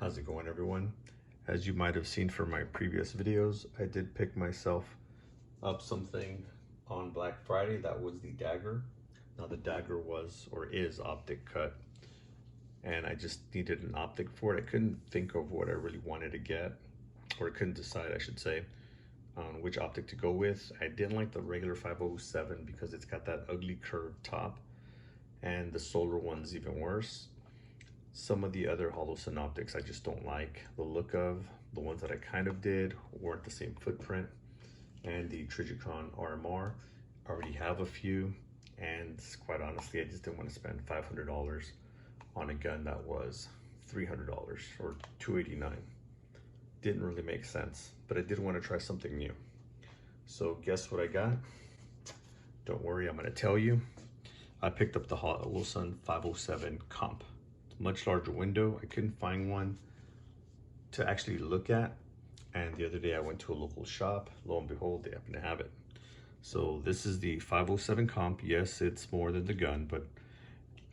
How's it going, everyone? As you might have seen from my previous videos, I did pick myself up something on Black Friday. That was the dagger. Now the dagger was or is optic cut, and I just needed an optic for it. I couldn't think of what I really wanted to get, or couldn't decide, I should say, on which optic to go with. I didn't like the regular 507 because it's got that ugly curved top, and the solar one's even worse. Some of the other Holosun optics I just don't like the look of. The ones that I kind of did weren't the same footprint. And the Trijicon RMR, I already have a few, and quite honestly, I just didn't want to spend $500 on a gun that was $300 or $289. Didn't really make sense, but I did want to try something new. So guess what I got? Don't worry, I'm going to tell you. I picked up the Holosun 507 Comp. Much larger window. I couldn't find one to actually look at, and the other day I went to a local shop. Lo and behold, they happen to have it. So this is the 507 Comp. Yes, it's more than the gun, but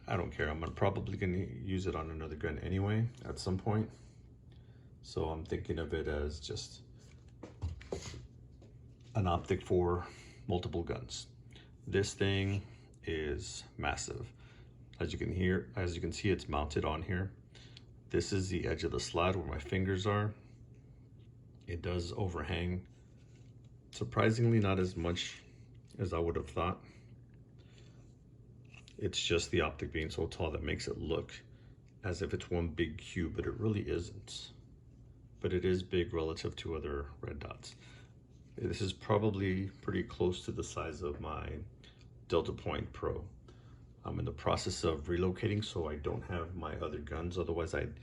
I don't care. I'm probably gonna use it on another gun anyway at some point. So I'm thinking of it as just an optic for multiple guns. This thing is massive. As you can see, it's mounted on here. This is the edge of the slide where my fingers are. It does overhang, surprisingly not as much as I would have thought. It's just the optic being so tall that makes it look as if it's one big cube, but it really isn't. But it is big relative to other red dots. This is probably pretty close to the size of my Delta Point Pro. I'm in the process of relocating, so I don't have my other guns. Otherwise, I'd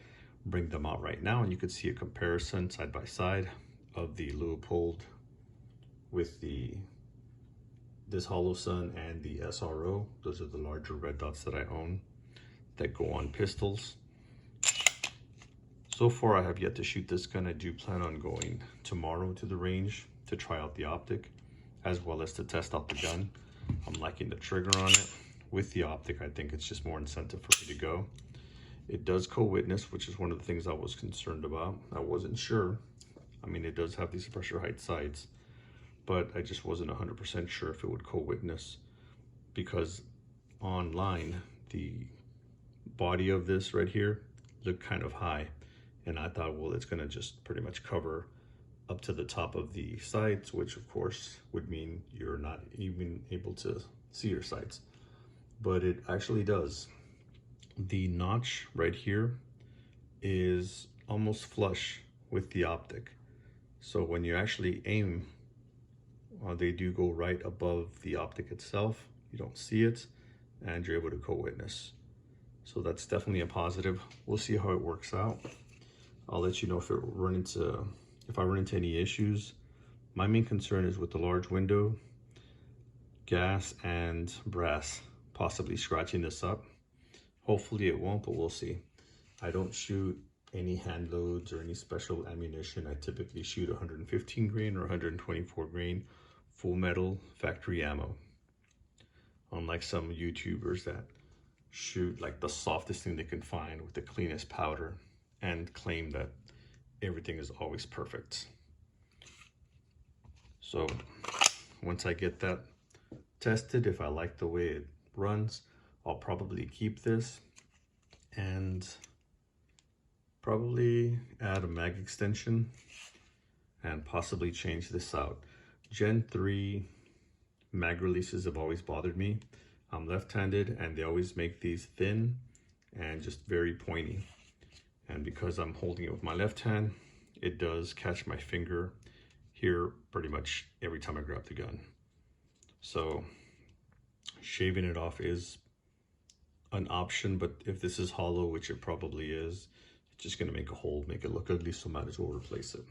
bring them out right now, and you could see a comparison side by side of the Leupold with this Holosun and the SRO. Those are the larger red dots that I own that go on pistols. So far, I have yet to shoot this gun. I do plan on going tomorrow to the range to try out the optic, as well as to test out the gun. I'm liking the trigger on it. With the optic, I think it's just more incentive for me to go. It does co-witness, which is one of the things I was concerned about. I wasn't sure. I mean, it does have these pressure height sights, but I just wasn't 100% sure if it would co-witness, because online, the body of this right here looked kind of high, and I thought, well, it's gonna just pretty much cover up to the top of the sights, which of course would mean you're not even able to see your sights. But it actually does. The notch right here is almost flush with the optic. So when you actually aim, they do go right above the optic itself. You don't see it, and you're able to co-witness. So that's definitely a positive. We'll see how it works out. I'll let you know if I run into any issues. My main concern is with the large window, gas and brass possibly scratching this up. Hopefully it won't, but we'll see. I don't shoot any hand loads or any special ammunition. I typically shoot 115 grain or 124 grain full metal factory ammo. Unlike some YouTubers that shoot like the softest thing they can find with the cleanest powder and claim that everything is always perfect. So once I get that tested, if I like the way it runs, I'll probably keep this and probably add a mag extension and possibly change this out. Gen 3 mag releases have always bothered me. I'm left-handed, and they always make these thin and just very pointy. And because I'm holding it with my left hand, it does catch my finger here pretty much every time I grab the gun. So shaving it off is an option, but if this is hollow, which it probably is, it's just gonna make a hole, make it look ugly, so might as well replace it.